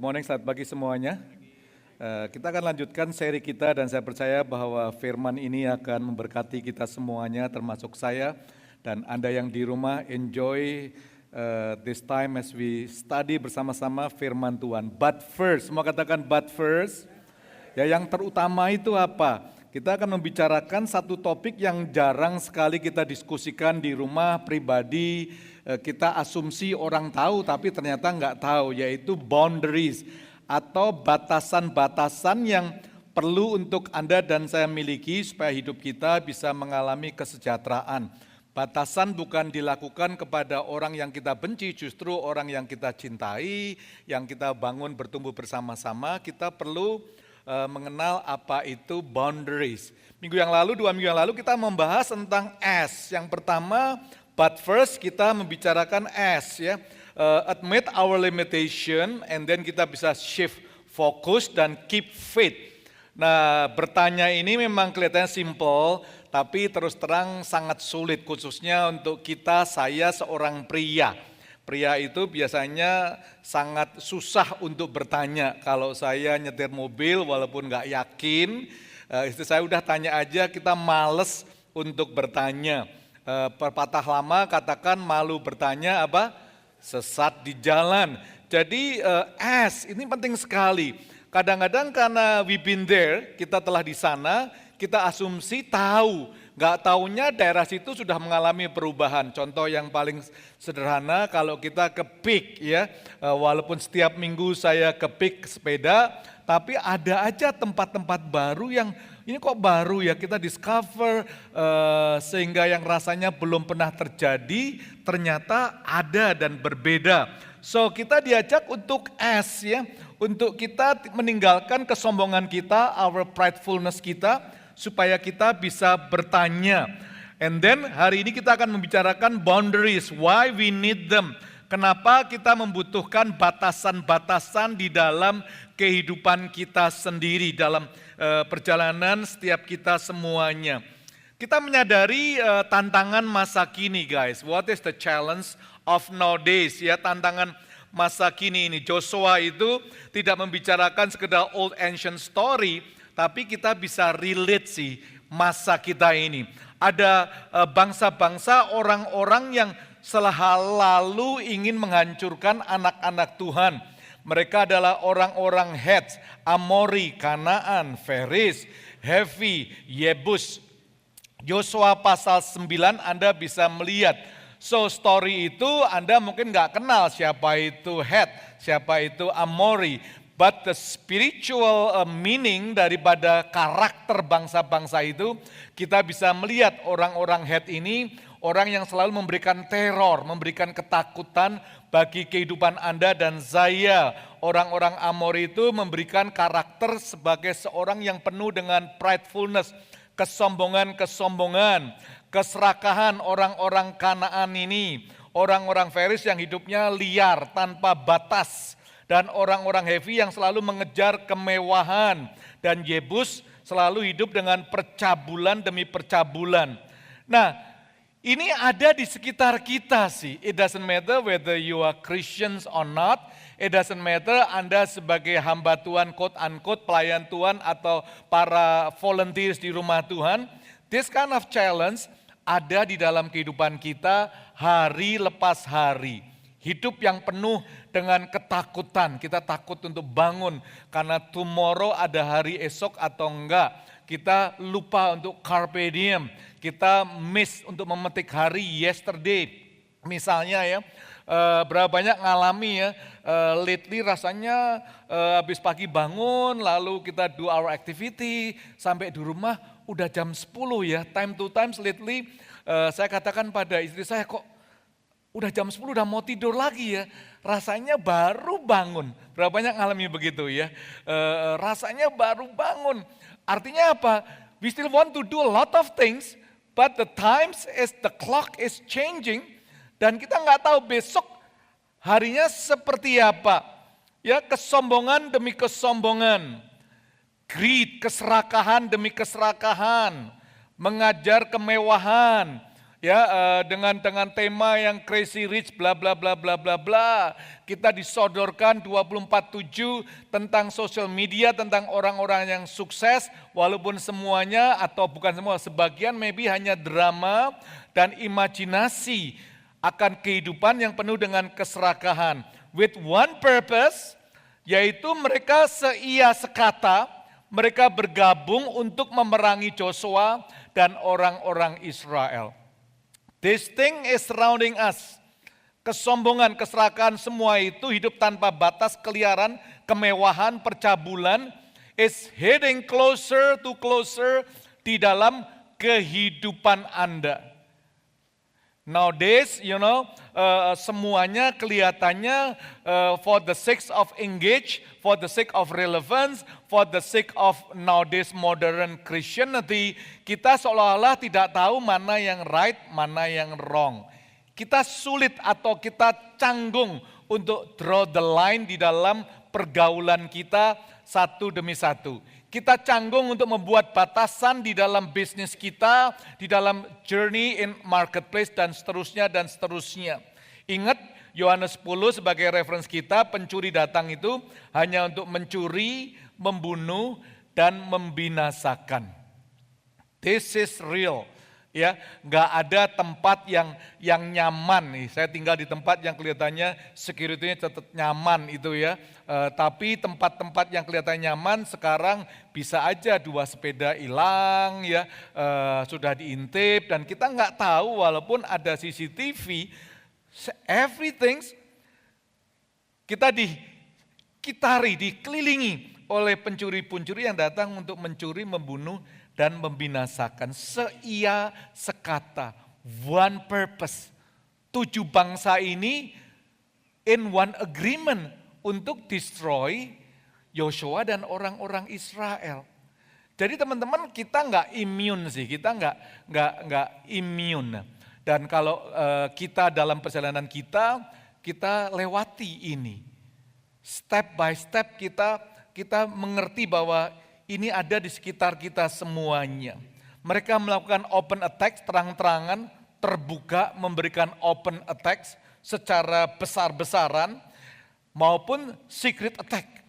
Morning, selamat pagi semuanya. Kita akan lanjutkan seri kita dan saya percaya bahwa firman ini akan memberkati kita semuanya termasuk saya dan Anda yang di rumah. Enjoy this time as we study bersama-sama firman Tuhan. But first, semua katakan but first. Ya, yang terutama itu apa? Kita akan membicarakan satu topik yang jarang sekali kita diskusikan di rumah pribadi. Kita asumsi orang tahu tapi ternyata nggak tahu, yaitu boundaries atau batasan-batasan yang perlu untuk Anda dan saya miliki supaya hidup kita bisa mengalami kesejahteraan. Batasan bukan dilakukan kepada orang yang kita benci, justru orang yang kita cintai, yang kita bangun bertumbuh bersama-sama. Kita perlu mengenal apa itu boundaries. Minggu yang lalu, 2 minggu yang lalu kita membahas tentang S. Yang pertama, but first kita membicarakan S ya. Admit our limitation and then kita bisa shift fokus dan keep faith. Nah, bertanya ini memang kelihatannya simple, tapi terus terang sangat sulit khususnya untuk kita, saya seorang pria. Pria itu biasanya sangat susah untuk bertanya. Kalau saya nyetir mobil walaupun nggak yakin, istri saya udah tanya aja, kita males untuk bertanya. Pepatah lama katakan malu bertanya apa? Sesat di jalan. Jadi S ini penting sekali. Kadang-kadang karena we been there, kita telah di sana, kita asumsi tahu. Nggak taunya daerah situ sudah mengalami perubahan. Contoh yang paling sederhana kalau kita ke PIK ya, walaupun setiap minggu saya ke PIK sepeda, tapi ada aja tempat-tempat baru yang ini kok baru ya, kita discover sehingga yang rasanya belum pernah terjadi ternyata ada dan berbeda. So kita diajak untuk S ya, untuk kita meninggalkan kesombongan kita, our pridefulness kita, supaya kita bisa bertanya. And then hari ini kita akan membicarakan boundaries, why we need them. Kenapa kita membutuhkan batasan-batasan di dalam kehidupan kita sendiri, dalam perjalanan setiap kita semuanya. Kita menyadari tantangan masa kini guys, what is the challenge of nowadays ya, tantangan masa kini ini. Joshua itu tidak membicarakan sekedar old ancient story, tapi kita bisa relate sih masa kita ini. Ada bangsa-bangsa orang-orang yang selalu ingin menghancurkan anak-anak Tuhan. Mereka adalah orang-orang Het, Amori, Kanaan, Feris, Hevi, Yebus. Yosua pasal 9 Anda bisa melihat. So story itu Anda mungkin nggak kenal siapa itu Het, siapa itu Amori. But the spiritual meaning daripada karakter bangsa-bangsa itu, kita bisa melihat orang-orang Het ini, orang yang selalu memberikan teror, memberikan ketakutan bagi kehidupan Anda dan saya. Orang-orang Amori itu memberikan karakter sebagai seorang yang penuh dengan pridefulness, kesombongan-kesombongan, keserakahan orang-orang Kanaan ini, orang-orang Feris yang hidupnya liar tanpa batas, dan orang-orang Hevi yang selalu mengejar kemewahan, dan Yebus selalu hidup dengan percabulan demi percabulan. Nah, ini ada di sekitar kita sih. It doesn't matter whether you are Christians or not. It doesn't matter Anda sebagai hamba Tuhan, quote unquote, pelayan Tuhan atau para volunteers di rumah Tuhan. This kind of challenge ada di dalam kehidupan kita hari lepas hari. Hidup yang penuh dengan ketakutan. Kita takut untuk bangun karena tomorrow ada hari esok atau enggak. Kita lupa untuk carpe diem. Kita miss untuk memetik hari yesterday. Misalnya ya, berapa banyak ngalami ya, lately rasanya habis pagi bangun lalu kita do our activity sampai di rumah udah jam 10 ya. Time to time lately saya katakan pada istri saya, kok udah jam 10 udah mau tidur lagi ya. Rasanya baru bangun. Berapa banyak ngalami begitu ya. Rasanya baru bangun. Artinya apa? We still want to do a lot of things, but the clock is changing, dan kita nggak tahu besok harinya seperti apa. Ya, kesombongan demi kesombongan, greed, keserakahan demi keserakahan, mengajar kemewahan, ya dengan tema yang crazy rich bla bla bla bla bla bla. Kita disodorkan 24/7 tentang social media, tentang orang-orang yang sukses, walaupun semuanya atau bukan semua, sebagian maybe hanya drama dan imajinasi akan kehidupan yang penuh dengan keserakahan. With one purpose, yaitu mereka seia sekata, mereka bergabung untuk memerangi Joshua dan orang-orang Israel. This thing is surrounding us. Kesombongan, keserakahan, semua itu hidup tanpa batas, keliaran, kemewahan, percabulan is heading closer to closer di dalam kehidupan Anda. Nowadays, semuanya kelihatannya for the sake of engage, for the sake of relevance, for the sake of nowadays modern Christianity, kita seolah-olah tidak tahu mana yang right, mana yang wrong. Kita sulit atau kita canggung untuk draw the line di dalam pergaulan kita satu demi satu. Kita canggung untuk membuat batasan di dalam bisnis kita, di dalam journey in marketplace dan seterusnya dan seterusnya. Ingat Yohanes 10 sebagai reference kita, pencuri datang itu hanya untuk mencuri, membunuh, dan membinasakan. This is real. Ya, nggak ada tempat yang nyaman nih. Saya tinggal di tempat yang kelihatannya security-nya tetap nyaman itu ya. Tapi tempat-tempat yang kelihatan nyaman sekarang bisa aja 2 sepeda hilang ya, sudah diintip dan kita nggak tahu walaupun ada CCTV, everything kita dikitari, dikelilingi oleh pencuri-pencuri yang datang untuk mencuri, membunuh, dan membinasakan. Seia sekata, one purpose. 7 bangsa ini in one agreement untuk destroy Yosua dan orang-orang Israel. Jadi teman-teman, kita nggak immune sih, kita nggak immune. Dan kalau kita dalam perjalanan kita lewati ini. Step by step kita mengerti bahwa ini ada di sekitar kita semuanya. Mereka melakukan open attack terang-terangan, terbuka, memberikan open attack secara besar-besaran maupun secret attack.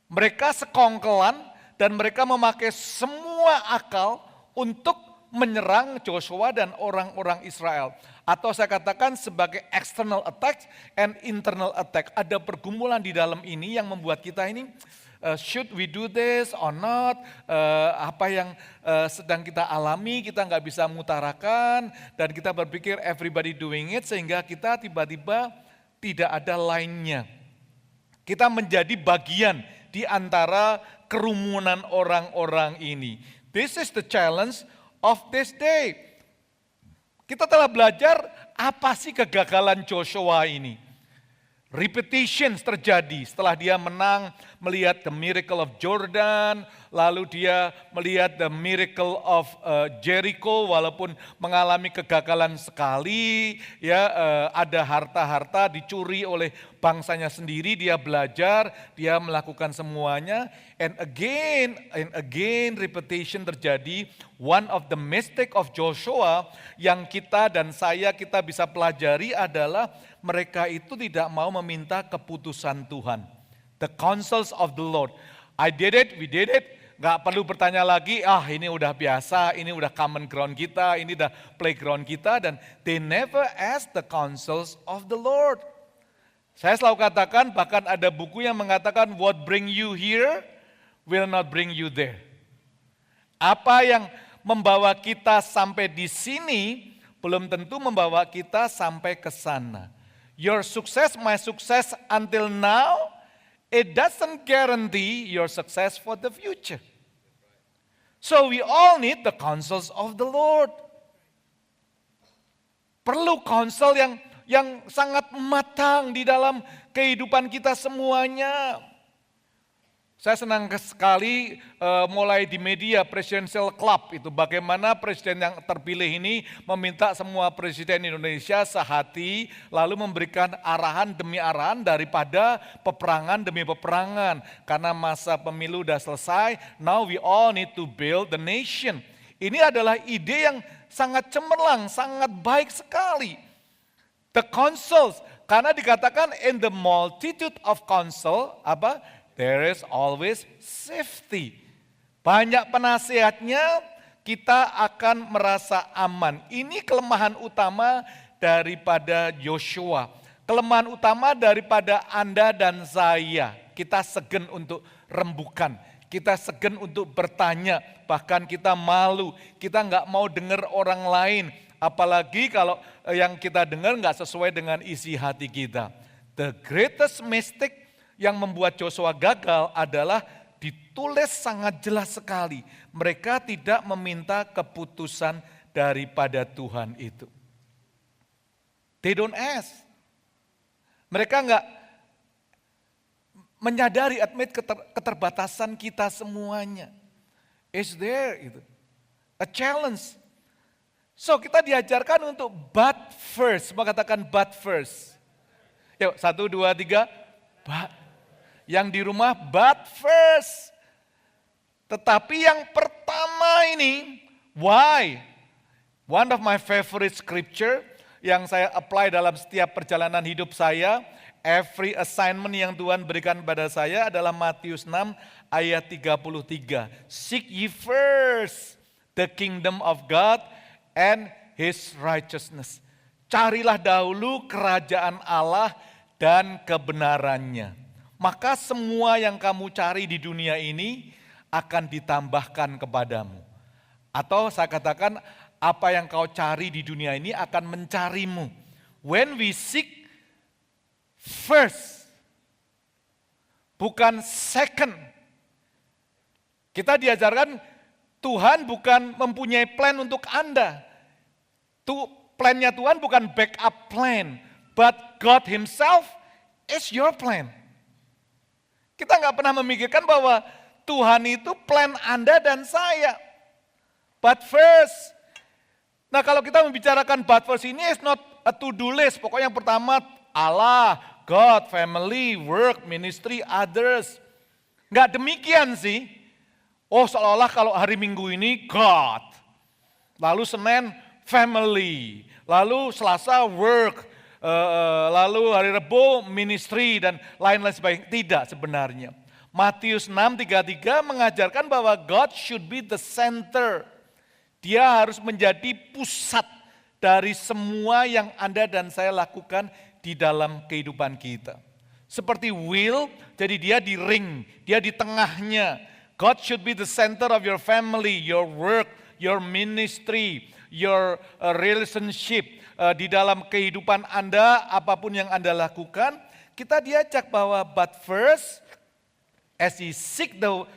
Mereka sekongkelan dan mereka memakai semua akal untuk menyerang Joshua dan orang-orang Israel. Atau saya katakan sebagai external attack and internal attack. Ada pergumulan di dalam ini yang membuat kita ini, should we do this or not? Apa yang sedang kita alami, kita nggak bisa mengutarakan, dan kita berpikir everybody doing it, sehingga kita tiba-tiba tidak ada lainnya. Kita menjadi bagian di antara kerumunan orang-orang ini. This is the challenge of this day. Kita telah belajar apa sih kegagalan Joshua ini. Repetitions terjadi setelah dia menang, melihat the miracle of Jordan, lalu dia melihat the miracle of Jericho, walaupun mengalami kegagalan sekali, ya ada harta-harta dicuri oleh bangsanya sendiri, dia belajar, dia melakukan semuanya, and again repetition terjadi. One of the mistake of Joshua yang kita dan kita bisa pelajari adalah mereka itu tidak mau meminta keputusan Tuhan. The counsels of the Lord. I did it, we did it. Gak perlu bertanya lagi, ini udah biasa, ini udah common ground kita, ini udah playground kita. Dan they never ask the counsels of the Lord. Saya selalu katakan, bahkan ada buku yang mengatakan, what bring you here will not bring you there. Apa yang membawa kita sampai di sini, belum tentu membawa kita sampai ke sana. Your success, my success until now, it doesn't guarantee your success for the future. So we all need the counsels of the Lord. Perlu counsel yang sangat matang di dalam kehidupan kita semuanya. Saya senang sekali mulai di media Presidential Club itu bagaimana presiden yang terpilih ini meminta semua presiden Indonesia sehati lalu memberikan arahan demi arahan daripada peperangan demi peperangan. Karena masa pemilu sudah selesai, now we all need to build the nation. Ini adalah ide yang sangat cemerlang, sangat baik sekali. The counsels, karena dikatakan in the multitude of counsel, there is always safety. Banyak penasihatnya, kita akan merasa aman. Ini kelemahan utama daripada Yosua. Kelemahan utama daripada Anda dan saya. Kita segan untuk rembukan. Kita segan untuk bertanya. Bahkan kita malu. Kita nggak mau dengar orang lain. Apalagi kalau yang kita dengar nggak sesuai dengan isi hati kita. The greatest mistake yang membuat Joshua gagal adalah ditulis sangat jelas sekali. Mereka tidak meminta keputusan daripada Tuhan itu. They don't ask. Mereka nggak menyadari, admit keterbatasan kita semuanya. Is there itu a challenge. So kita diajarkan untuk but first. Mau katakan but first. Yuk 1, 2, 3. But. Yang di rumah but first. Tetapi yang pertama ini, why? One of my favorite scripture yang saya apply dalam setiap perjalanan hidup saya, every assignment yang Tuhan berikan pada saya adalah Matius 6 ayat 33. Seek ye first the kingdom of God and His righteousness. Carilah dahulu kerajaan Allah dan kebenarannya. Maka semua yang kamu cari di dunia ini akan ditambahkan kepadamu. Atau saya katakan, apa yang kau cari di dunia ini akan mencarimu. When we seek first, bukan second. Kita diajarkan Tuhan bukan mempunyai plan untuk Anda. Plannya Tuhan bukan backup plan, but God Himself is your plan. Kita nggak pernah memikirkan bahwa Tuhan itu plan Anda dan saya. But first, nah kalau kita membicarakan but first ini is not a to-do list. Pokoknya yang pertama Allah, God, family, work, ministry, others. Nggak demikian sih. Oh seolah-olah kalau hari Minggu ini God. Lalu Senin family. Lalu Selasa work. Lalu hari Rebo ministry dan lain-lain sebagainya. Tidak sebenarnya. Matius 6:33 mengajarkan bahwa God should be the center. Dia harus menjadi pusat dari semua yang Anda dan saya lakukan di dalam kehidupan kita. Seperti wheel, jadi dia di ring, dia di tengahnya. God should be the center of your family, your work, your ministry, your relationship. Di dalam kehidupan Anda, apapun yang Anda lakukan, kita diajak bahwa but first, as we seek the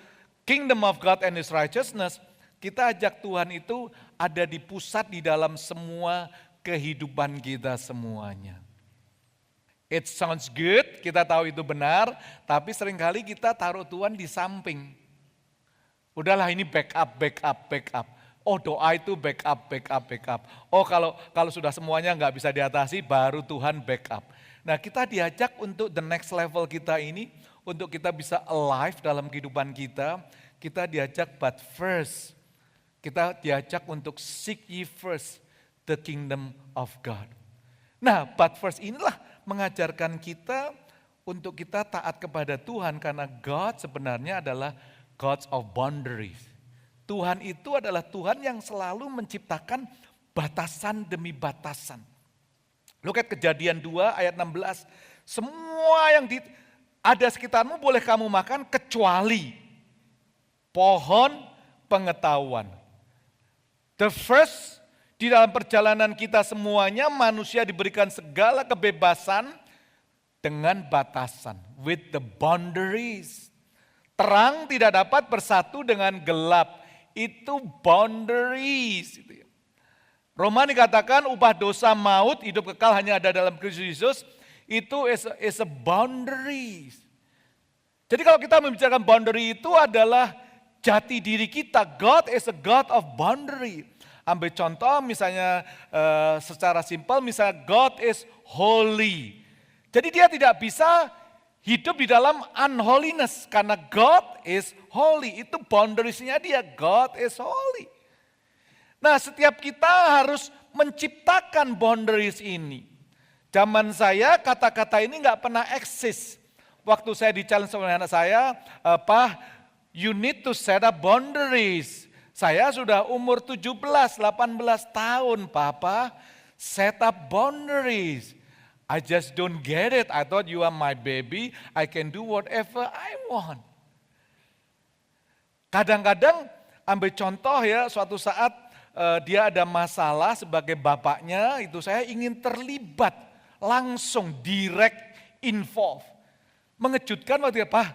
kingdom of God and His righteousness, kita ajak Tuhan itu ada di pusat di dalam semua kehidupan kita semuanya. It sounds good, kita tahu itu benar, tapi seringkali kita taruh Tuhan di samping. Udahlah ini backup. Oh doa itu backup. Oh kalau sudah semuanya nggak bisa diatasi, baru Tuhan backup. Nah kita diajak untuk the next level kita ini, untuk kita bisa alive dalam kehidupan kita diajak but first. Kita diajak untuk seek ye first the kingdom of God. Nah but first inilah mengajarkan kita untuk kita taat kepada Tuhan, karena God sebenarnya adalah God of boundaries. Tuhan itu adalah Tuhan yang selalu menciptakan batasan demi batasan. Look at Kejadian 2 ayat 16. Semua yang ada sekitarmu boleh kamu makan kecuali pohon pengetahuan. The first, di dalam perjalanan kita semuanya manusia diberikan segala kebebasan dengan batasan. With the boundaries. Terang tidak dapat bersatu dengan gelap. Itu boundaries. Roma dikatakan upah dosa maut, hidup kekal hanya ada dalam Kristus Yesus. Itu is a boundaries. Jadi kalau kita membicarakan boundary itu adalah jati diri kita. God is a God of boundary. Ambil contoh misalnya secara simpel, misalnya God is holy. Jadi dia tidak bisa hidup di dalam unholiness karena God is holy. Itu boundariesnya dia, God is holy. Nah, setiap kita harus menciptakan boundaries ini. Zaman saya kata-kata ini nggak pernah eksis. Waktu saya di-challenge sama anak saya, "Pak, you need to set up boundaries." Saya sudah umur 17, 18 tahun, "Papa, set up boundaries." I just don't get it. I thought you are my baby, I can do whatever I want. Kadang-kadang ambil contoh ya, suatu saat dia ada masalah sebagai bapaknya, itu saya ingin terlibat, langsung direct involve. Mengejutkan waktu itu, "Pak,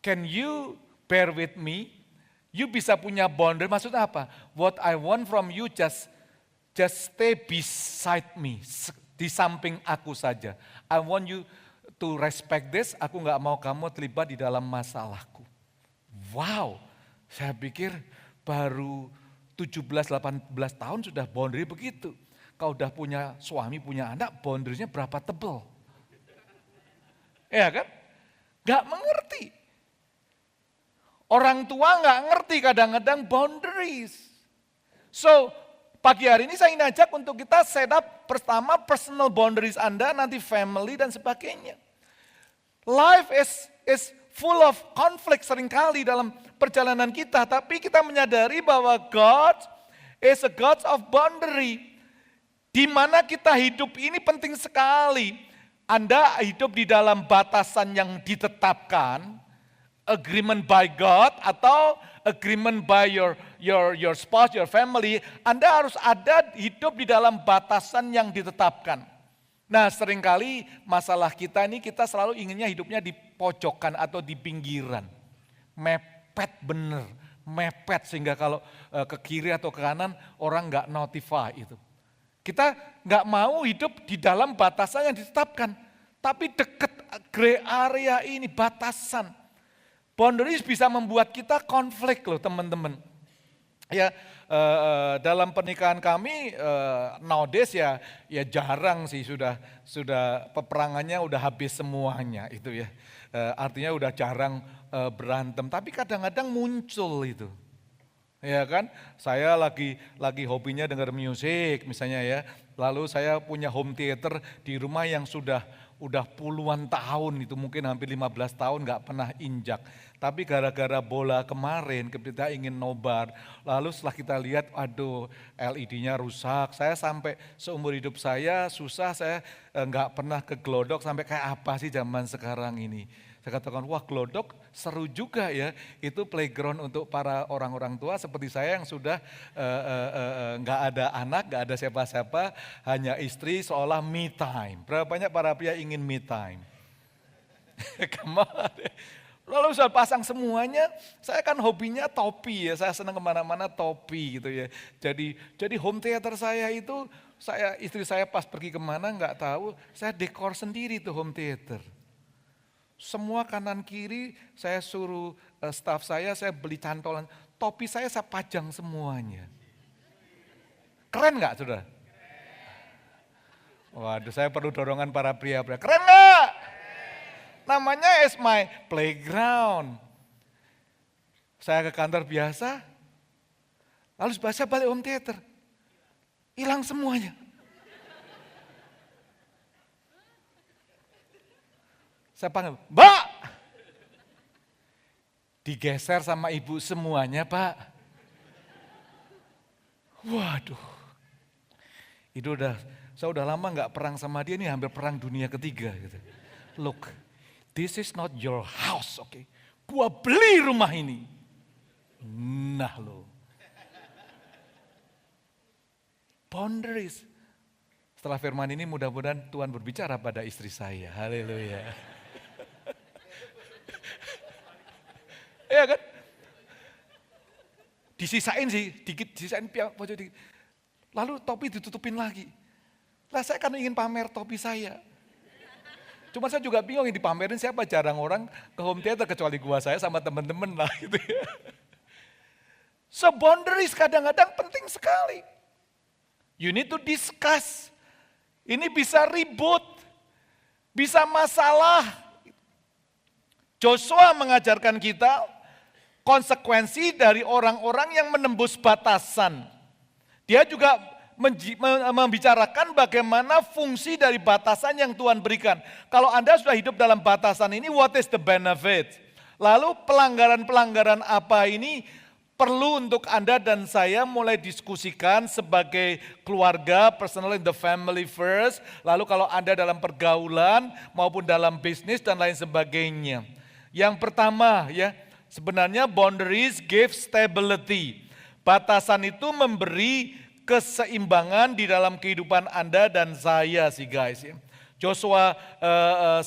can you bear with me? You bisa punya boundary," maksudnya apa? "What I want from you just stay beside me, di samping aku saja. I want you to respect this, aku gak mau kamu terlibat di dalam masalahku." Wow, saya pikir baru 17-18 tahun sudah boundary begitu. Kalau udah punya suami, punya anak, boundary-nya berapa tebal? Ya kan? Gak mengerti. Orang tua gak ngerti kadang-kadang boundaries. So, pagi hari ini saya ingin ajak untuk kita set up pertama personal boundaries Anda, nanti family dan sebagainya. Life is full of conflict seringkali dalam perjalanan kita, tapi kita menyadari bahwa God is a God of boundary. Di mana kita hidup ini penting sekali. Anda hidup di dalam batasan yang ditetapkan, agreement by God atau agreement by your spouse, your family. Anda harus ada hidup di dalam batasan yang ditetapkan. Nah, seringkali masalah kita ini kita selalu inginnya hidupnya di pojokan atau di pinggiran. Mepet bener, mepet sehingga kalau ke kiri atau ke kanan orang nggak notify itu. Kita nggak mau hidup di dalam batasan yang ditetapkan, tapi dekat gray area ini, batasan. Boundaries bisa membuat kita konflik loh teman-teman. Ya, dalam pernikahan kami nowadays ya jarang sih sudah peperangannya udah habis semuanya itu ya. Artinya udah jarang berantem, tapi kadang-kadang muncul itu. Ya kan, saya lagi hobinya dengar musik misalnya ya. Lalu saya punya home theater di rumah yang udah puluhan tahun, itu mungkin hampir 15 tahun nggak pernah injak. Tapi gara-gara bola kemarin kita ingin nobar. Lalu setelah kita lihat, aduh LED-nya rusak. Saya sampai seumur hidup saya susah, saya nggak pernah ke Glodok sampai kayak apa sih zaman sekarang ini. Saya katakan, wah Glodok seru juga ya, itu playground untuk para orang-orang tua seperti saya yang sudah nggak ada anak, nggak ada siapa-siapa, hanya istri seolah me time. Berapa banyak para pria ingin me time? Come on. Lalu saya pasang semuanya, saya kan hobinya topi ya, saya senang kemana-mana topi gitu ya. Jadi home theater saya itu, istri saya pas pergi kemana nggak tahu, saya dekor sendiri tuh home theater. Semua kanan kiri saya suruh staff saya beli cantolan. Topi saya pajang semuanya. Keren gak saudara? Waduh, saya perlu dorongan para pria-pria. Keren gak? Namanya is my playground. Saya ke kantor biasa, lalu saya balik home theater. Hilang semuanya. Saya panggil, Mbak! Digeser sama ibu semuanya, Pak. Waduh. Itu saya udah lama gak perang sama dia, ini hampir perang dunia ketiga. Gitu. Look, this is not your house, oke? Gua beli rumah ini. Nah lo. Boundaries. Setelah firman ini mudah-mudahan Tuhan berbicara pada istri saya. Haleluya. Ya kan? Disisain sih, dikit, disisain pojok dikit. Lalu topi ditutupin lagi. Lah saya kan ingin pamer topi saya. Cuma saya juga bingung yang dipamerin siapa, jarang orang ke home theater kecuali gua saya sama teman-teman lah gitu ya. So boundaries kadang-kadang penting sekali. You need to discuss. Ini bisa ribut, bisa masalah. Joshua mengajarkan kita konsekuensi dari orang-orang yang menembus batasan. Dia juga membicarakan bagaimana fungsi dari batasan yang Tuhan berikan. Kalau Anda sudah hidup dalam batasan ini, what is the benefit? Lalu pelanggaran-pelanggaran apa ini perlu untuk Anda dan saya mulai diskusikan sebagai keluarga, personal in the family first. Lalu kalau Anda dalam pergaulan maupun dalam bisnis dan lain sebagainya. Yang pertama ya, sebenarnya boundaries give stability. Batasan itu memberi keseimbangan di dalam kehidupan Anda dan saya sih guys ya. Joshua 9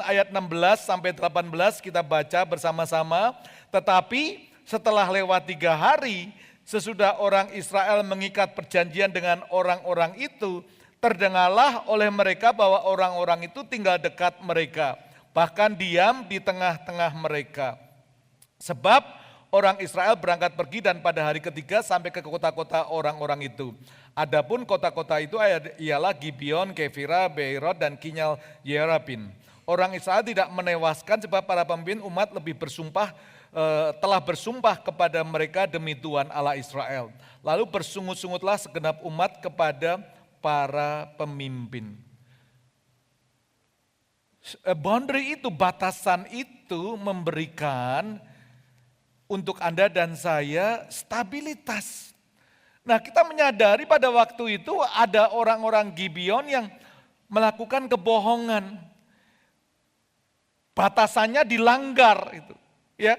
ayat 16 sampai 18 kita baca bersama-sama. Tetapi setelah lewat 3 hari, sesudah orang Israel mengikat perjanjian dengan orang-orang itu, terdengarlah oleh mereka bahwa orang-orang itu tinggal dekat mereka, bahkan diam di tengah-tengah mereka. Sebab orang Israel berangkat pergi dan pada hari ketiga sampai ke kota-kota orang-orang itu. Adapun kota-kota itu ialah Gibeon, Kefira, Beerot, dan Kinyal Yerabin. Orang Israel tidak menewaskan sebab para pemimpin umat lebih telah bersumpah kepada mereka demi Tuhan Allah Israel. Lalu bersungut-sungutlah segenap umat kepada para pemimpin. Boundary itu, batasan itu memberikan untuk Anda dan saya stabilitas. Nah, kita menyadari pada waktu itu ada orang-orang Gibeon yang melakukan kebohongan. Batasannya dilanggar itu, ya.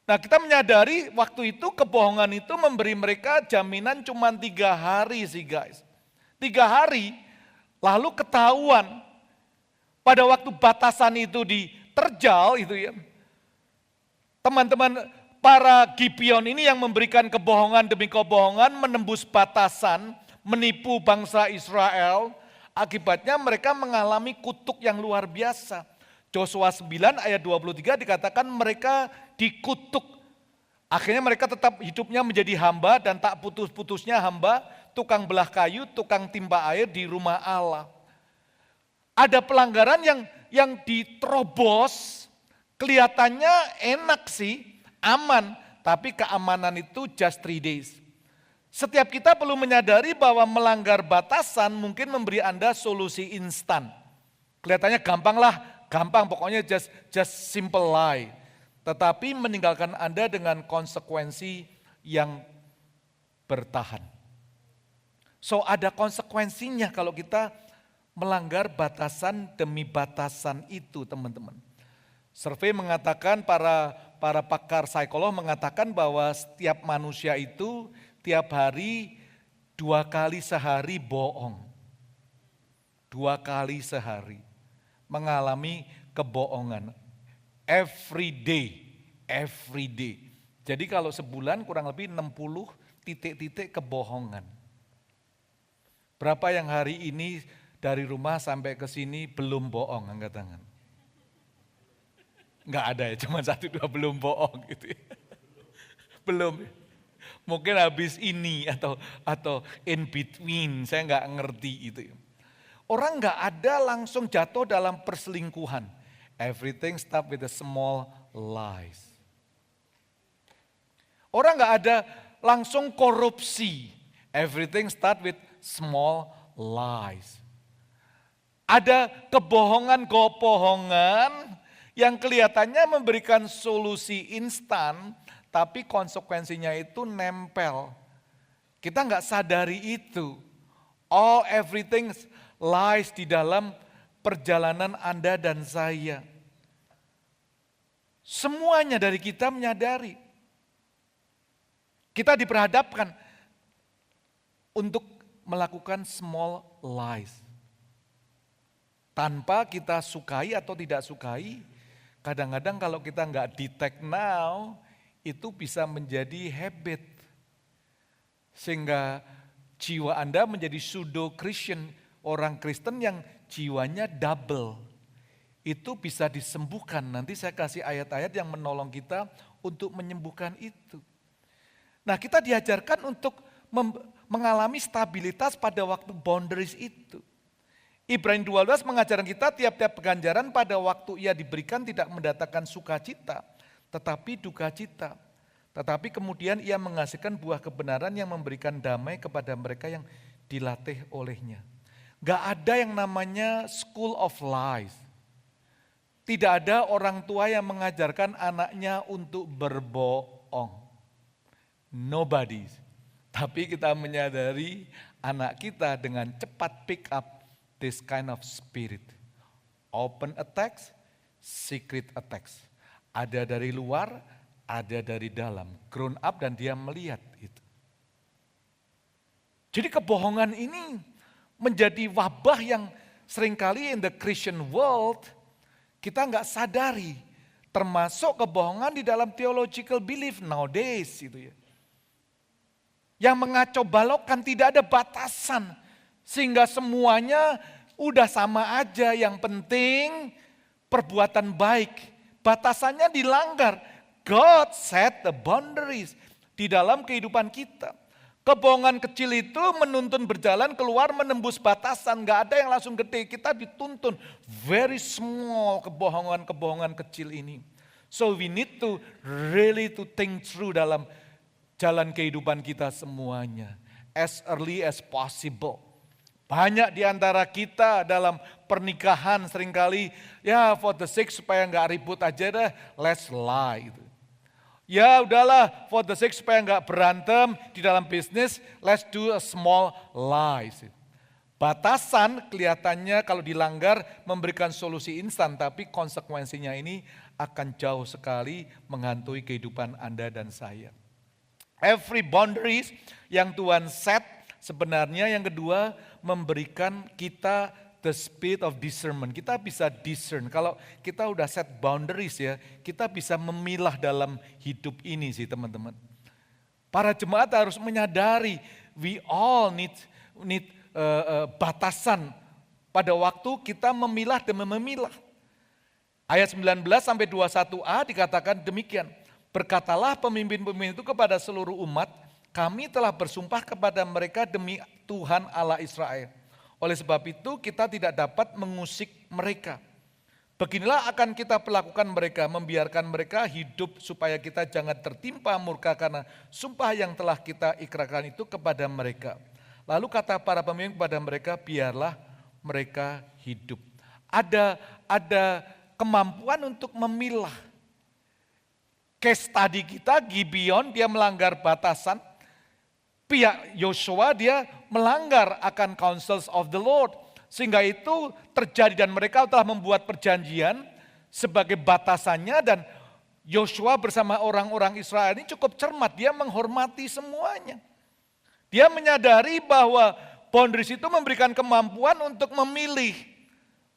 Nah, kita menyadari waktu itu kebohongan itu memberi mereka jaminan cuma 3 hari sih guys. 3 hari lalu ketahuan pada waktu batasan itu diterjal itu ya. Teman-teman, para Gibeon ini yang memberikan kebohongan demi kebohongan, menembus batasan, menipu bangsa Israel. Akibatnya mereka mengalami kutuk yang luar biasa. Joshua 9 ayat 23 dikatakan mereka dikutuk. Akhirnya mereka tetap hidupnya menjadi hamba dan tak putus-putusnya hamba, tukang belah kayu, tukang timba air di rumah Allah. Ada pelanggaran yang diterobos, kelihatannya enak sih, aman, tapi keamanan itu just 3 days. Setiap kita perlu menyadari bahwa melanggar batasan mungkin memberi Anda solusi instan. Kelihatannya gampang pokoknya just simple lie. Tetapi meninggalkan Anda dengan konsekuensi yang bertahan. So ada konsekuensinya kalau kita melanggar batasan demi batasan itu teman-teman. Survei mengatakan para pakar psikolog mengatakan bahwa setiap manusia itu tiap hari 2 kali sehari bohong. 2 kali sehari mengalami kebohongan. Every day. Jadi kalau sebulan kurang lebih 60 titik-titik kebohongan. Berapa yang hari ini dari rumah sampai ke sini belum bohong, angkat tangan. Enggak ada ya, cuma 1-2 belum bohong gitu ya. Belum. Mungkin habis ini atau in between, saya enggak ngerti itu. Orang enggak ada langsung jatuh dalam perselingkuhan. Everything start with the small lies. Orang enggak ada langsung korupsi. Everything start with small lies. Ada kebohongan yang kelihatannya memberikan solusi instan, tapi konsekuensinya itu nempel. Kita nggak sadari itu. Everything lies di dalam perjalanan Anda dan saya. Semuanya dari kita menyadari. Kita diperhadapkan untuk melakukan small lies. Tanpa kita sukai atau tidak sukai, kadang-kadang kalau kita nggak detect now, itu bisa menjadi habit. Sehingga jiwa Anda menjadi pseudo-Christian, orang Kristen yang jiwanya double. Itu bisa disembuhkan, nanti saya kasih ayat-ayat yang menolong kita untuk menyembuhkan itu. Nah, kita diajarkan untuk mengalami stabilitas pada waktu boundaries itu. Ibrani 12 mengajarkan kita tiap-tiap ganjaran pada waktu ia diberikan tidak mendatangkan sukacita, tetapi duka cita. Tetapi kemudian ia menghasilkan buah kebenaran yang memberikan damai kepada mereka yang dilatih olehnya. Gak ada yang namanya school of lies. Tidak ada orang tua yang mengajarkan anaknya untuk berbohong. Nobody. Tapi kita menyadari anak kita dengan cepat pick up this kind of spirit. Open attacks, secret attacks. Ada dari luar, ada dari dalam. Grown up dan dia melihat itu. Jadi kebohongan ini menjadi wabah yang seringkali in the Christian world kita nggak sadari. Termasuk kebohongan di dalam theological belief nowadays. Gitu ya. Yang mengacau balokkan, tidak ada batasan. Sehingga semuanya udah sama aja, yang penting perbuatan baik. Batasannya dilanggar. God set the boundaries di dalam kehidupan kita. Kebohongan kecil itu menuntun berjalan keluar menembus batasan. Gak ada yang langsung gede, kita dituntun. Very small kebohongan-kebohongan kecil ini. So we need to really to think through dalam jalan kehidupan kita semuanya. As early as possible. Banyak di antara kita dalam pernikahan seringkali, ya for the sake supaya gak ribut aja dah, let's lie. Gitu. Ya udahlah, for the sake supaya nggak berantem di dalam bisnis, let's do a small lies. Batasan kelihatannya kalau dilanggar memberikan solusi instan, tapi konsekuensinya ini akan jauh sekali menghantui kehidupan Anda dan saya. Every boundaries yang Tuhan set sebenarnya yang kedua memberikan kita the spirit of discernment. Kita bisa discern. Kalau kita udah set boundaries ya, kita bisa memilah dalam hidup ini sih teman-teman. Para jemaat harus menyadari we all need batasan pada waktu kita memilah dan memilah. Ayat 19 sampai 21a dikatakan demikian. Berkatalah pemimpin-pemimpin itu kepada seluruh umat, kami telah bersumpah kepada mereka demi Tuhan Allah Israel. Oleh sebab itu kita tidak dapat mengusik mereka. Beginilah akan kita perlakukan mereka, membiarkan mereka hidup supaya kita jangan tertimpa murka karena sumpah yang telah kita ikrarkan itu kepada mereka. Lalu kata para pemimpin kepada mereka, biarlah mereka hidup. Ada kemampuan untuk memilah. Case tadi kita, Gibeon dia melanggar batasan. Pihak Yosua dia melanggar akan counsels of the Lord. Sehingga itu terjadi dan mereka telah membuat perjanjian sebagai batasannya dan Yosua bersama orang-orang Israel ini cukup cermat. Dia menghormati semuanya. Dia menyadari bahwa boundaries itu memberikan kemampuan untuk memilih.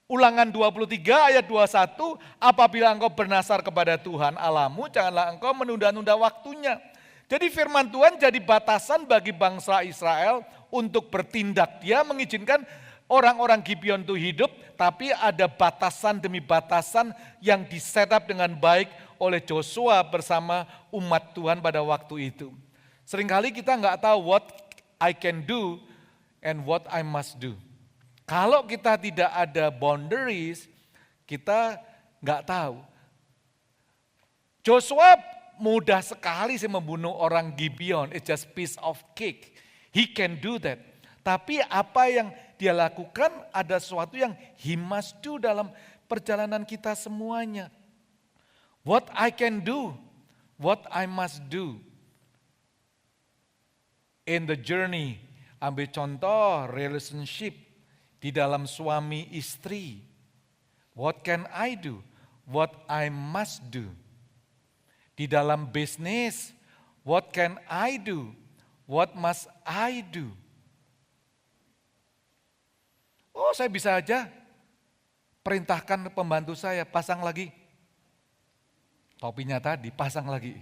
Ulangan 23 ayat 21, apabila engkau bernasar kepada Tuhan Allahmu, janganlah engkau menunda-nunda waktunya. Jadi firman Tuhan jadi batasan bagi bangsa Israel untuk bertindak. Dia mengizinkan orang-orang Gibeon itu hidup, tapi ada batasan demi batasan yang di-set up dengan baik oleh Joshua bersama umat Tuhan pada waktu itu. Seringkali kita nggak tahu what I can do and what I must do. Kalau kita tidak ada boundaries, kita nggak tahu. Joshua mudah sekali sih membunuh orang Gibeon, it's just piece of cake. He can do that. Tapi apa yang dia lakukan ada sesuatu yang he must do dalam perjalanan kita semuanya. What I can do, what I must do. In the journey, ambil contoh relationship di dalam suami istri. What can I do, what I must do. Di dalam bisnis, what can I do? What must I do? Oh, saya bisa aja perintahkan pembantu saya, pasang lagi. Topinya tadi, pasang lagi.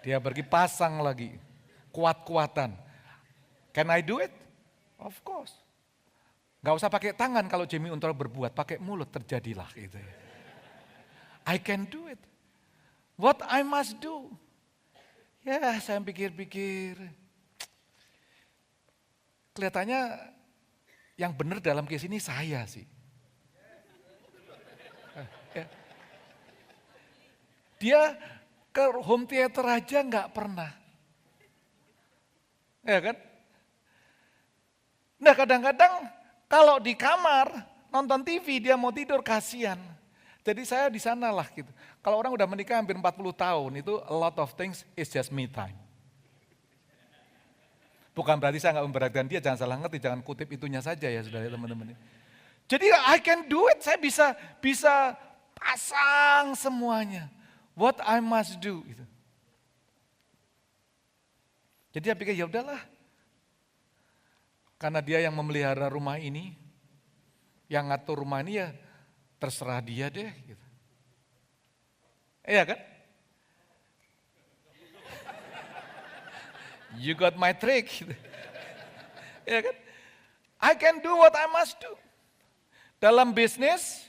Dia pergi pasang lagi. Kuat-kuatan. Can I do it? Of course. Gak usah pakai tangan kalau Jamie Untor berbuat, pakai mulut terjadilah gitu ya. I can do it. What I must do. Ya saya pikir-pikir. Kelihatannya yang benar dalam case ini saya sih. Dia Ke home theater aja nggak pernah. Ya kan? Nah kadang-kadang kalau di kamar nonton TV dia mau tidur kasihan. Jadi saya di sana lah gitu. Kalau orang udah menikah hampir 40 tahun itu a lot of things is just me time. Bukan berarti saya nggak memberatkan dia, jangan salah ngerti, jangan kutip itunya saja ya saudara teman-teman. Jadi I can do it, saya bisa pasang semuanya. What I must do. Gitu. Jadi saya pikir ya udahlah. Karena dia yang memelihara rumah ini, yang ngatur rumah ini ya terserah dia deh. Gitu. Iya kan? You got my trick. Gitu. Iya kan? I can do what I must do. Dalam bisnis,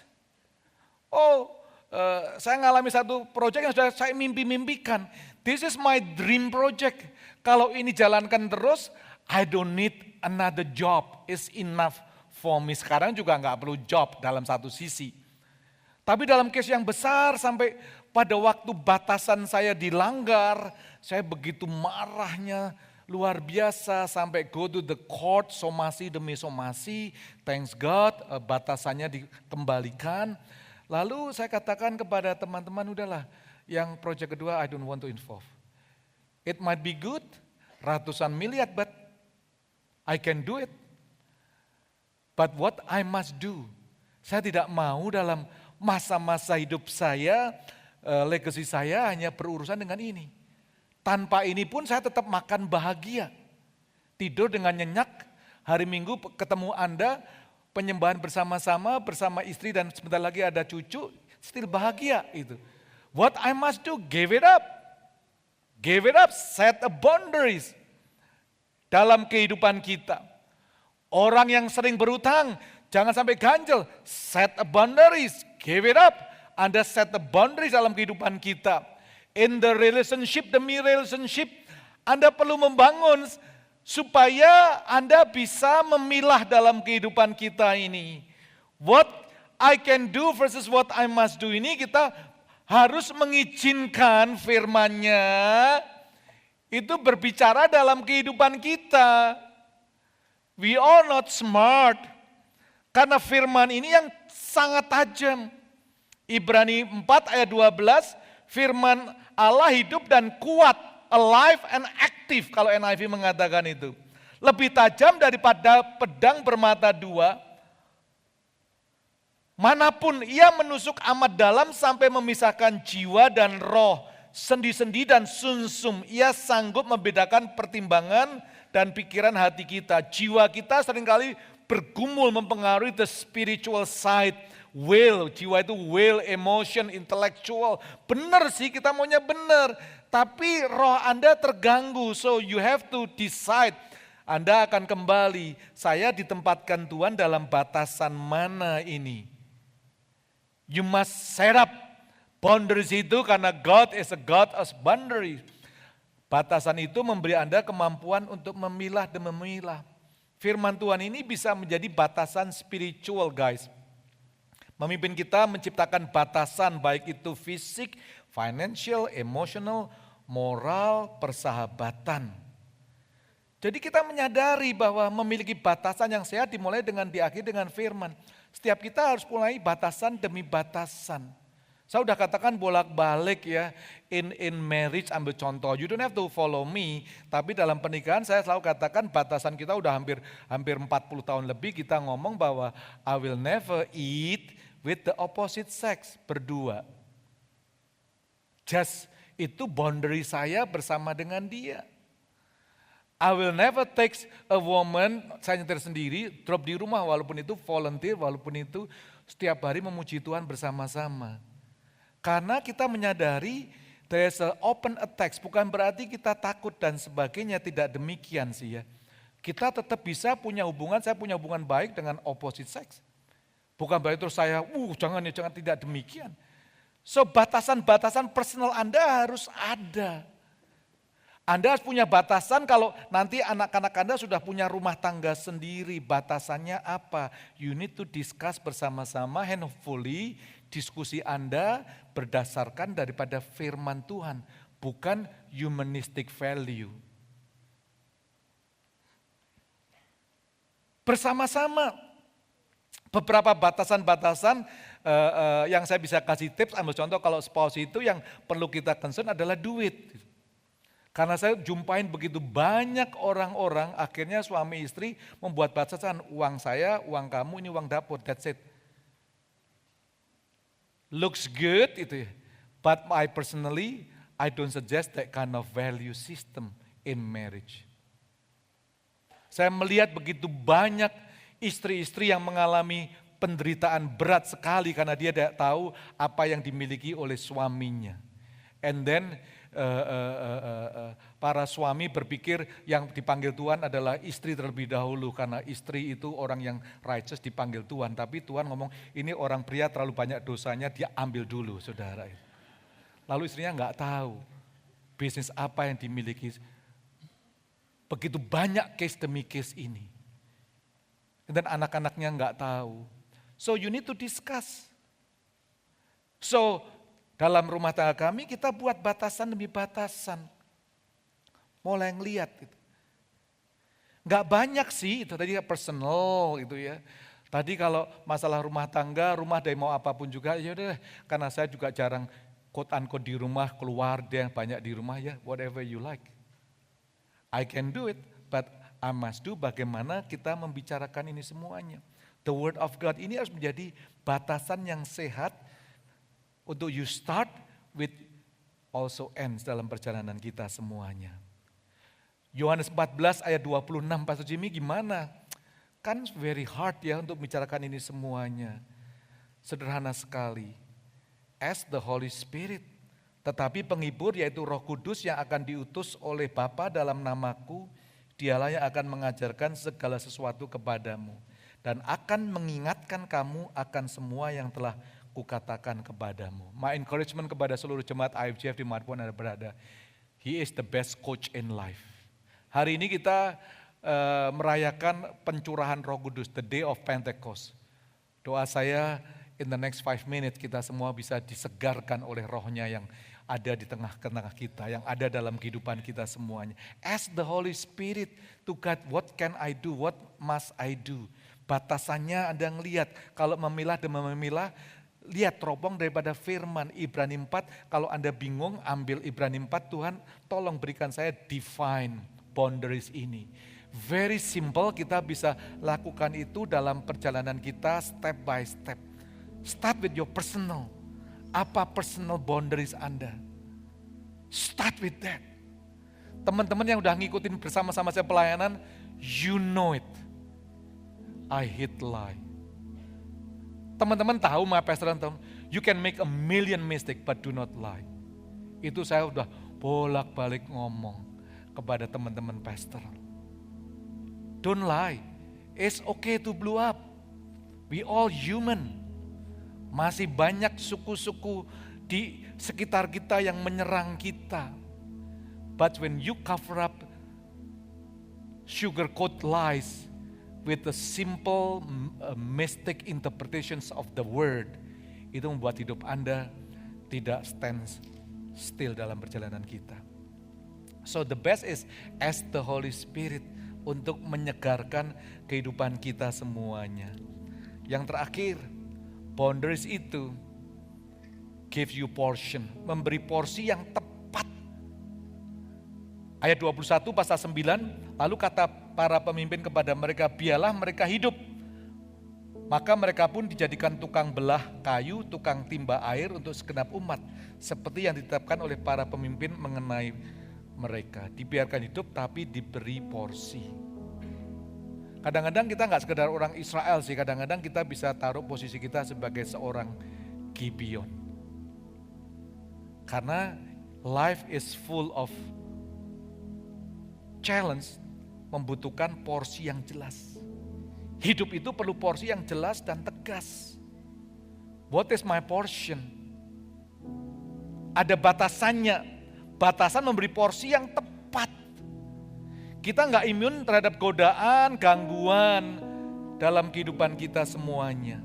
saya ngalami satu proyek yang sudah saya mimpi-mimpikan. This is my dream project. Kalau ini jalankan terus, I don't need another job. It's enough for me. Sekarang juga nggak perlu job dalam satu sisi. Tapi dalam case yang besar sampai pada waktu batasan saya dilanggar, saya begitu marahnya luar biasa sampai go to the court, somasi demi somasi. Thanks God, batasannya dikembalikan. Lalu saya katakan kepada teman-teman, udahlah yang proyek kedua I don't want to involve. It might be good, ratusan miliar, but I can do it. But what I must do, saya tidak mau dalam masa-masa hidup saya, legacy saya hanya berurusan dengan ini. Tanpa ini pun saya tetap makan bahagia. Tidur dengan nyenyak, hari Minggu ketemu Anda, penyembahan bersama-sama, bersama istri dan sebentar lagi ada cucu, still bahagia itu. What I must do, give it up. Give it up, set a boundaries. Dalam kehidupan kita. Orang yang sering berutang, jangan sampai ganjel, set a boundaries, give it up. Anda set a boundaries dalam kehidupan kita. In the relationship, demi relationship, Anda perlu membangun supaya Anda bisa memilah dalam kehidupan kita ini. What I can do versus what I must do ini kita harus mengizinkan firman-Nya itu berbicara dalam kehidupan kita. We are not smart. Karena firman ini yang sangat tajam. Ibrani 4 ayat 12, firman Allah hidup dan kuat, alive and active kalau NIV mengatakan itu. Lebih tajam daripada pedang bermata dua. Manapun ia menusuk amat dalam sampai memisahkan jiwa dan roh, sendi-sendi dan sumsum. Ia sanggup membedakan pertimbangan dan pikiran hati kita. Jiwa kita seringkali bergumul mempengaruhi the spiritual side. Will, jiwa itu will, emotion, intellectual. Benar sih kita maunya benar. Tapi roh Anda terganggu. So you have to decide. Anda akan kembali. Saya ditempatkan Tuhan dalam batasan mana ini. You must set up boundaries itu karena God is a God of boundaries. Batasan itu memberi Anda kemampuan untuk memilah dan memilah. Firman Tuhan ini bisa menjadi batasan spiritual guys. Memimpin kita menciptakan batasan baik itu fisik, financial, emotional, moral, persahabatan. Jadi kita menyadari bahwa memiliki batasan yang sehat dimulai dengan diakhiri dengan firman. Setiap kita harus mulai batasan demi batasan. Saya udah katakan bolak-balik ya, in marriage ambil contoh, you don't have to follow me, tapi dalam pernikahan saya selalu katakan batasan kita udah hampir 40 tahun lebih kita ngomong bahwa I will never eat with the opposite sex, berdua. Just itu boundary saya bersama dengan dia. I will never take a woman, saya nyetir sendiri, drop di rumah walaupun itu volunteer, walaupun itu setiap hari memuji Tuhan bersama-sama. Karena kita menyadari there is an open attack, bukan berarti kita takut dan sebagainya, tidak demikian sih ya. Kita tetap bisa punya hubungan, saya punya hubungan baik dengan opposite sex. Bukan berarti terus saya, jangan tidak demikian. So batasan-batasan personal Anda harus ada. Anda harus punya batasan kalau nanti anak-anak Anda sudah punya rumah tangga sendiri. Batasannya apa? You need to discuss bersama-sama and hopefully diskusi Anda berdasarkan daripada firman Tuhan, bukan humanistic value. Bersama-sama beberapa batasan-batasan yang saya bisa kasih tips, ambil contoh kalau spouse itu yang perlu kita concern adalah duit. Karena saya jumpain begitu banyak orang-orang, akhirnya suami istri membuat batasan, uang saya, uang kamu, ini uang dapur, that's it. Looks good itu ya, but I don't suggest that kind of value system in marriage. Saya melihat begitu banyak istri-istri yang mengalami penderitaan berat sekali karena dia tidak tahu apa yang dimiliki oleh suaminya. And then para suami berpikir yang dipanggil Tuhan adalah istri terlebih dahulu karena istri itu orang yang righteous dipanggil Tuhan. Tapi Tuhan ngomong ini orang pria terlalu banyak dosanya, dia ambil dulu saudara. Lalu istrinya nggak tahu bisnis apa yang dimiliki. Begitu banyak case demi case ini. Dan anak-anaknya nggak tahu. So you need to discuss. So dalam rumah tangga kami kita buat batasan demi batasan. Mulai ngeliat gitu. Gak banyak sih, itu tadi personal gitu ya. Tadi kalau masalah rumah tangga, rumah dari mau apapun juga, ya udah karena saya juga jarang quote unquote di rumah, keluarga yang banyak di rumah ya, whatever you like. I can do it, but I must do bagaimana kita membicarakan ini semuanya. The word of God ini harus menjadi batasan yang sehat untuk you start with also ends dalam perjalanan kita semuanya. Yohanes 14 ayat 26, Pastor Jimmy gimana? Kan very hard ya untuk membicarakan ini semuanya. Sederhana sekali. As the Holy Spirit. Tetapi penghibur yaitu Roh Kudus yang akan diutus oleh Bapa dalam namaku, dialah yang akan mengajarkan segala sesuatu kepadamu. Dan akan mengingatkan kamu akan semua yang telah kukatakan kepadamu. My encouragement kepada seluruh jemaat IFGF dimanapun Anda berada. He is the best coach in life. Hari ini kita merayakan pencurahan Roh Kudus, the day of Pentecost. Doa saya in the next 5 minutes kita semua bisa disegarkan oleh rohnya yang ada di tengah-tengah kita, yang ada dalam kehidupan kita semuanya. Ask the Holy Spirit to God, what can I do, what must I do. Batasannya Anda ngelihat, kalau memilah dan memilah, lihat teropong daripada firman Ibrani 4, kalau Anda bingung ambil Ibrani 4, Tuhan tolong berikan saya define boundaries ini. Very simple, kita bisa lakukan itu dalam perjalanan kita step by step. Start with your personal. Apa personal boundaries Anda? Start with that. Teman-teman yang udah ngikutin bersama-sama saya pelayanan, you know it. I hate lie. Teman-teman tahu my pastor, you can make a million mistake but do not lie. Itu saya udah bolak-balik ngomong kepada teman-teman pastor. Don't lie. It's okay to blow up. We all human. Masih banyak suku-suku di sekitar kita yang menyerang kita. But when you cover up sugarcoat lies with the simple mystic interpretations of the word, itu membuat hidup Anda tidak stand still dalam perjalanan kita. So the best is ask the Holy Spirit untuk menyegarkan kehidupan kita semuanya. Yang terakhir, boundaries itu give you portion, memberi porsi yang tepat. Ayat 21 pasal 9, lalu kata para pemimpin kepada mereka, biarlah mereka hidup. Maka mereka pun dijadikan tukang belah kayu, tukang timba air untuk segenap umat. Seperti yang ditetapkan oleh para pemimpin mengenai mereka. Dibiarkan hidup tapi diberi porsi. Kadang-kadang kita nggak sekedar orang Israel sih, kadang-kadang kita bisa taruh posisi kita sebagai seorang Gibeon. Karena life is full of challenge, membutuhkan porsi yang jelas. Hidup itu perlu porsi yang jelas dan tegas. What is my portion? Ada batasannya. Batasan memberi porsi yang tepat. Kita nggak imun terhadap godaan, gangguan dalam kehidupan kita semuanya.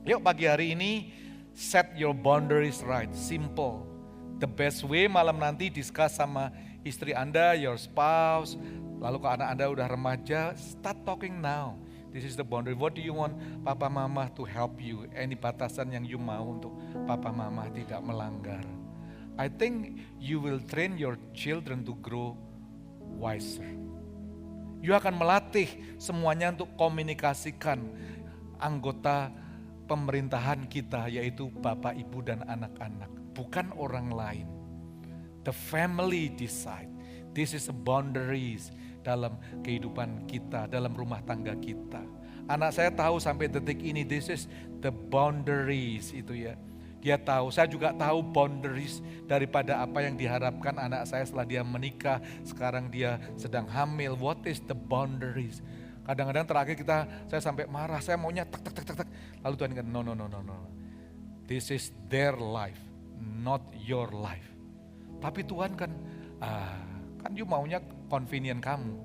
Yuk pagi hari ini, set your boundaries right, simple. The best way malam nanti discuss sama istri Anda, your spouse, lalu kalau anak Anda udah remaja, start talking now. This is the boundary. What do you want papa mama to help you? Any batasan yang you mau untuk papa mama tidak melanggar. I think you will train your children to grow wiser. You akan melatih semuanya untuk komunikasikan anggota pemerintahan kita, yaitu bapak, ibu, dan anak-anak. Bukan orang lain. The family decide. This is the boundaries dalam kehidupan kita, dalam rumah tangga kita. Anak saya tahu sampai detik ini, this is the boundaries itu ya. Dia tahu, saya juga tahu boundaries daripada apa yang diharapkan anak saya setelah dia menikah. Sekarang dia sedang hamil, what is the boundaries? Kadang-kadang terakhir saya sampai marah, saya maunya tek. Lalu Tuhan kata, no. This is their life, not your life. Tapi Tuhan kan you maunya convenient kamu.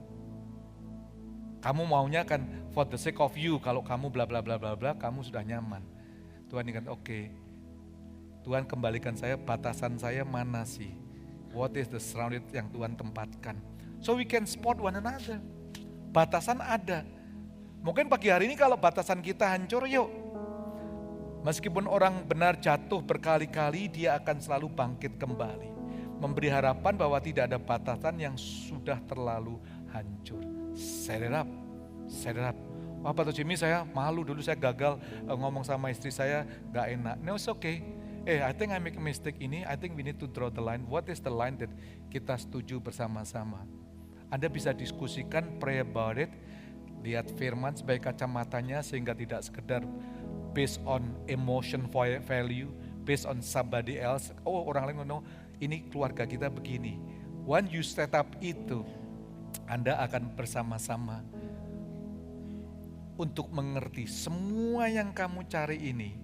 Kamu maunya kan for the sake of you, kalau kamu bla bla bla bla bla, kamu sudah nyaman. Tuhan ingat, oke. Tuhan kembalikan saya, batasan saya mana sih? What is the surrounded yang Tuhan tempatkan? So we can spot one another. Batasan ada. Mungkin pagi hari ini kalau batasan kita hancur, yuk. Meskipun orang benar jatuh berkali-kali, dia akan selalu bangkit kembali. Memberi harapan bahwa tidak ada batasan yang sudah terlalu hancur. Set it up. Wah Pak Jimmy, saya malu dulu, saya gagal ngomong sama istri saya, gak enak. No, it's okay. I think I make a mistake ini, I think we need to draw the line. What is the line that kita setuju bersama-sama? Anda bisa diskusikan, pray about it, lihat firman sebagai kacamatanya sehingga tidak sekedar based on emotion value, based on somebody else. Oh orang lain ngomong, ini keluarga kita begini. When you set up itu, Anda akan bersama-sama untuk mengerti semua yang kamu cari ini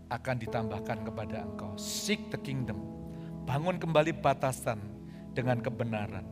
akan ditambahkan kepada engkau. Seek the kingdom. Bangun kembali batasan dengan kebenaran.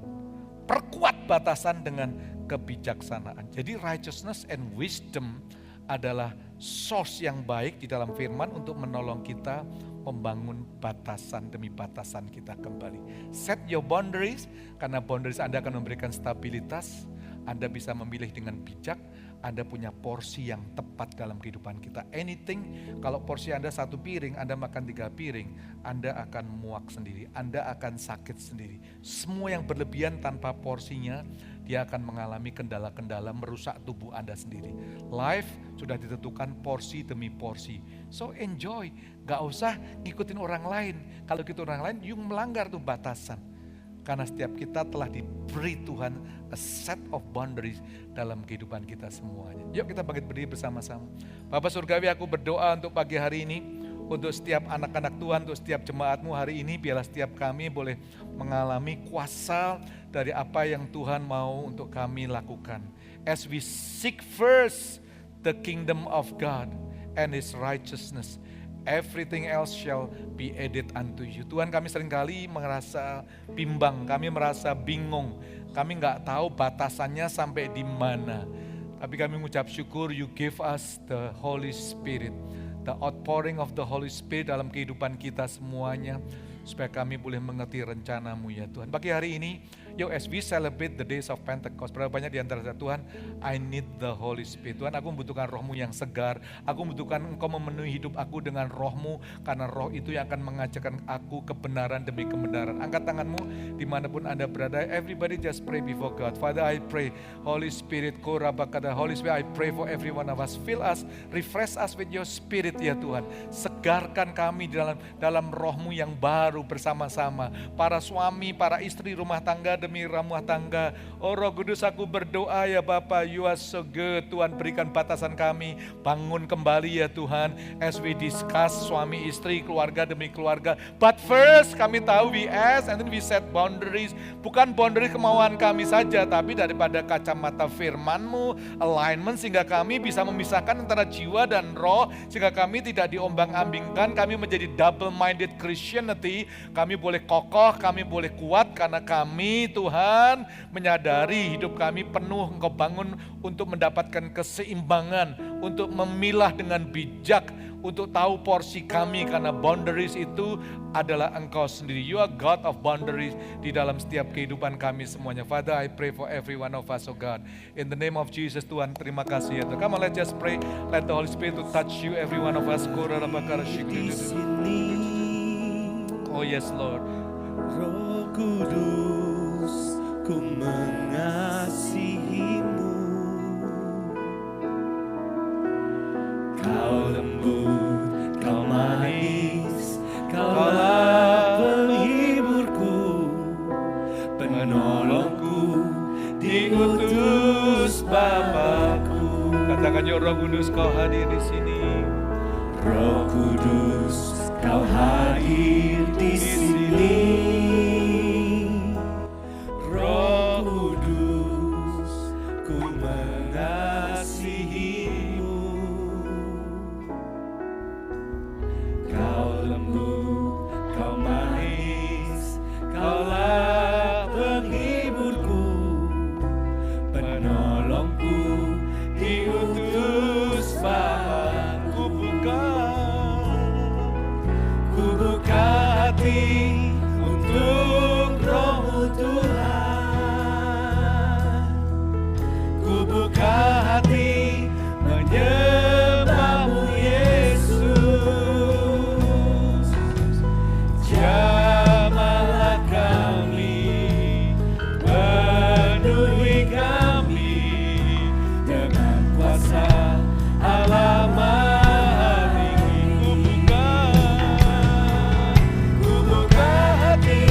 Perkuat batasan dengan kebijaksanaan. Jadi righteousness and wisdom adalah source yang baik di dalam firman untuk menolong kita membangun batasan demi batasan kita kembali. Set your boundaries, karena boundaries Anda akan memberikan stabilitas. Anda bisa memilih dengan bijak, Anda punya porsi yang tepat dalam kehidupan kita. Anything, kalau porsi Anda 1 piring, Anda makan 3 piring, Anda akan muak sendiri, Anda akan sakit sendiri. Semua yang berlebihan tanpa porsinya, dia akan mengalami kendala-kendala merusak tubuh Anda sendiri. Life sudah ditentukan porsi demi porsi. So enjoy, gak usah ngikutin orang lain. Kalau ngikutin orang lain, you melanggar tuh batasan. Karena setiap kita telah diberi Tuhan a set of boundaries dalam kehidupan kita semuanya. Yuk kita bangkit berdiri bersama-sama. Bapak Surgawi, aku berdoa untuk pagi hari ini, untuk setiap anak-anak Tuhan, untuk setiap jemaatmu hari ini, biarlah setiap kami boleh mengalami kuasa dari apa yang Tuhan mau untuk kami lakukan. As we seek first the kingdom of God and His righteousness, everything else shall be added unto you. Tuhan, kami seringkali merasa bimbang, kami merasa bingung, kami nggak tahu batasannya sampai di mana. Tapi kami mengucap syukur, you give us the Holy Spirit, the outpouring of the Holy Spirit dalam kehidupan kita semuanya, supaya kami boleh mengerti rencanamu ya Tuhan. Pagi hari ini, yuk as we celebrate the days of Pentecost, berapa banyak di antara kita, Tuhan, I need the Holy Spirit. Tuhan, aku membutuhkan rohmu yang segar, aku membutuhkan engkau memenuhi hidup aku dengan rohmu, karena roh itu yang akan mengajarkan aku kebenaran demi kebenaran. Angkat tanganmu dimanapun Anda berada, everybody just pray before God. Father, I pray, Holy Spirit, Korabakada, Holy Spirit, I pray for every one of us. Fill us, refresh us with your Spirit ya Tuhan. Segarkan kami dalam rohmu yang baru bersama-sama. Para suami, para istri rumah tangga demi rumah tangga. Oh Roh Kudus, aku berdoa ya Bapa, you are so good. Tuhan, berikan batasan kami, bangun kembali ya Tuhan. As we discuss suami istri, keluarga demi keluarga. But first kami tahu we ask and then we set boundaries. Bukan boundary kemauan kami saja, tapi daripada kacamata firman-Mu, alignment, sehingga kami bisa memisahkan antara jiwa dan roh, sehingga kami tidak diombang-ambing kesampingkan, kami menjadi double-minded Christianity, kami boleh kokoh, kami boleh kuat karena kami Tuhan menyadari hidup kami penuh Engkau bangun untuk mendapatkan keseimbangan, untuk memilah dengan bijak, untuk tahu porsi kami karena boundaries itu adalah Engkau sendiri. You are God of boundaries di dalam setiap kehidupan kami semuanya. Father, I pray for every one of us, oh God. In the name of Jesus, Tuhan, terima kasih ya Tuhan. Come on, let's just pray. Let the Holy Spirit to touch you, every one of us. Oh yes, Lord. Roh Kudus, ku mengasihimu. Kau lembut, kau manis, kaulah penghiburku, penolongku, diutus Bapakku. Katakan ya Roh Kudus, kau hadir di sini. Roh Kudus, kau hadir di sini. Roh Kudus, ku mengasihimu. Kau lembut, kau manis, kaulah penghiburku, penolongku, diutus Bapakku. Ku buka hati untuk Roh-Mu Tuhan. Ku buka hati menyembah-Mu Yesus. Jamahlah kami, penuhi kami dengan kuasa Allah Maha Tinggi. Ku buka hati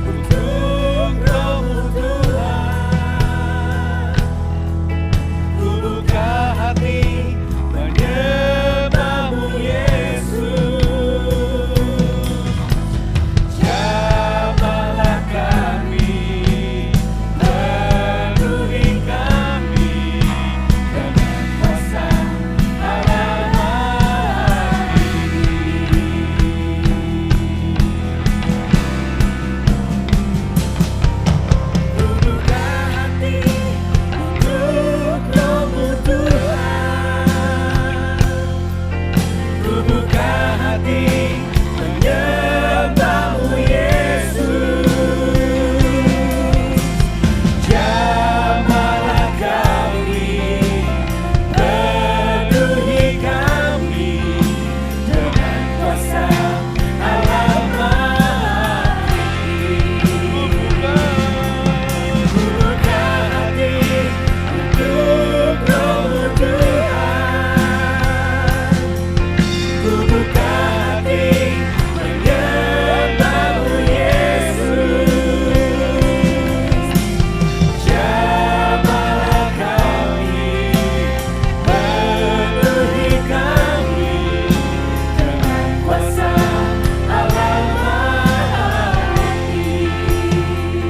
untuk Roh-Mu Tuhan. Ku buka hati menyembah-Mu Yesus. Jamahlah kami, penuhi kami dengan kuasa Allah Maha Tinggi. Ku buka hati untuk Roh-Mu Tuhan. Ku buka hati menyembah-Mu Yesus. Jamahlah kami, penuhi kami dengan kuasa Allah Maha Tinggi. Ku buka hati untuk Roh-Mu Tuhan. Ku buka hati menyembah-Mu Yesus. Jamahlah kami, penuhi kami dengan kuasa Allah Maha Tinggi.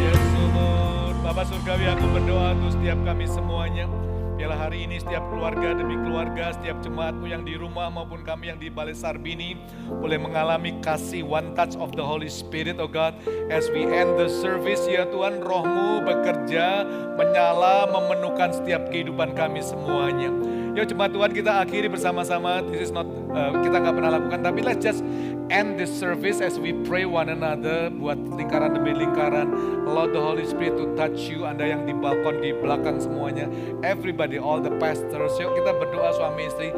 Yes, Lord. Bapak Surgawi, aku berdoa untuk setiap kami semuanya. Biarlah hari ini setiap keluarga demi keluarga, setiap jemaatmu yang di rumah maupun kami yang di Balai Sarbini boleh mengalami kasih one touch of the Holy Spirit, oh God. As we end the service, ya Tuhan, Roh-Mu bekerja, menyala, memenuhkan setiap kehidupan kami semuanya. Yuk jemaat Tuhan, kita akhiri bersama-sama. This is not, kita nggak pernah lakukan, tapi let's just end this service as we pray one another. Buat lingkaran demi lingkaran, allow the Holy Spirit to touch you. Anda yang di balkon, di belakang semuanya, everybody, all the pastors. Yuk kita berdoa suami istri.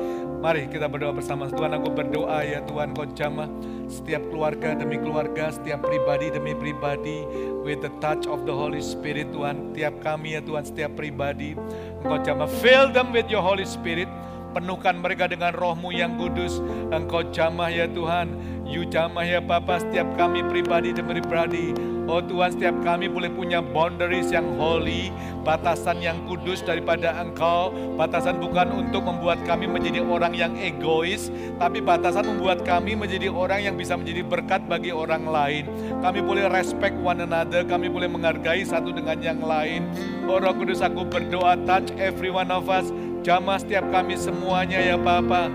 Mari kita berdoa bersama. Tuhan, aku berdoa ya Tuhan, Kau jamah setiap keluarga demi keluarga, setiap pribadi demi pribadi, with the touch of the Holy Spirit Tuhan. Tiap kami ya Tuhan, setiap pribadi, Engkau jamah, fill them with your Holy Spirit. Penuhkan mereka dengan Roh-Mu yang kudus. Engkau jamah ya Tuhan. You jamah ya Bapa setiap kami pribadi demi pribadi. Oh Tuhan, setiap kami boleh punya boundaries yang holy, batasan yang kudus daripada Engkau. Batasan bukan untuk membuat kami menjadi orang yang egois, tapi batasan membuat kami menjadi orang yang bisa menjadi berkat bagi orang lain. Kami boleh respect one another, kami boleh menghargai satu dengan yang lain. Oh Roh Kudus, aku berdoa, touch every one of us. Jamah setiap kami semuanya ya Bapa.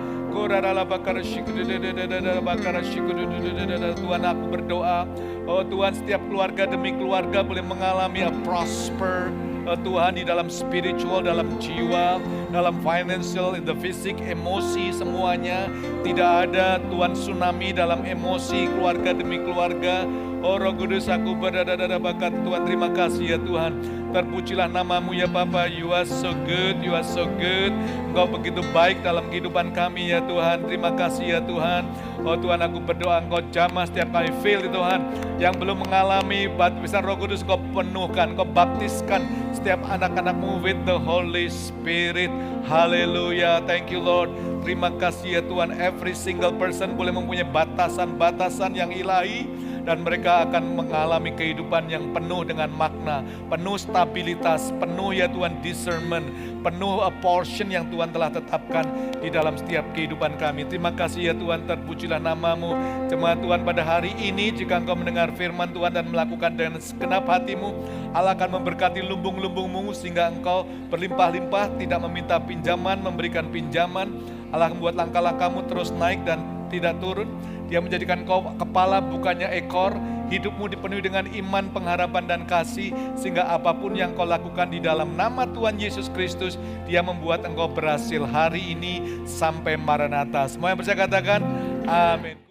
Tuhan, aku berdoa, oh Tuhan, setiap keluarga demi keluarga boleh mengalami a prosper, Tuhan, di dalam spiritual, dalam jiwa, dalam financial, in the fisik, emosi, semuanya. Tidak ada Tuhan tsunami dalam emosi keluarga demi keluarga. Oh Roh Kudus, aku bakat Tuhan, terima kasih ya Tuhan. Terpujilah namamu ya Bapa. You are so good, you are so good. Engkau begitu baik dalam kehidupan kami ya Tuhan. Terima kasih ya Tuhan. Oh Tuhan, aku berdoa Engkau jamah setiap kami feel ya Tuhan. Yang belum mengalami baptisan Roh Kudus, Engkau penuhkan, Engkau baptiskan setiap anak-anakmu with the Holy Spirit. Haleluya, thank you Lord. Terima kasih ya Tuhan. Every single person boleh mempunyai batasan-batasan yang ilahi. Dan mereka akan mengalami kehidupan yang penuh dengan makna, penuh stabilitas, penuh ya Tuhan discernment, penuh a portion yang Tuhan telah tetapkan di dalam setiap kehidupan kami. Terima kasih ya Tuhan, terpujilah namamu. Jemaat Tuhan, pada hari ini jika engkau mendengar firman Tuhan dan melakukan dengan segenap hatimu, Allah akan memberkati lumbung-lumbungmu sehingga engkau berlimpah-limpah, tidak meminta pinjaman, memberikan pinjaman. Allah membuat langkah-langkahmu terus naik dan tidak turun. Dia menjadikan kau kepala bukannya ekor. Hidupmu dipenuhi dengan iman, pengharapan dan kasih, sehingga apapun yang kau lakukan di dalam nama Tuhan Yesus Kristus, Dia membuat engkau berhasil hari ini sampai Maranatha. Semua yang percaya katakan amin.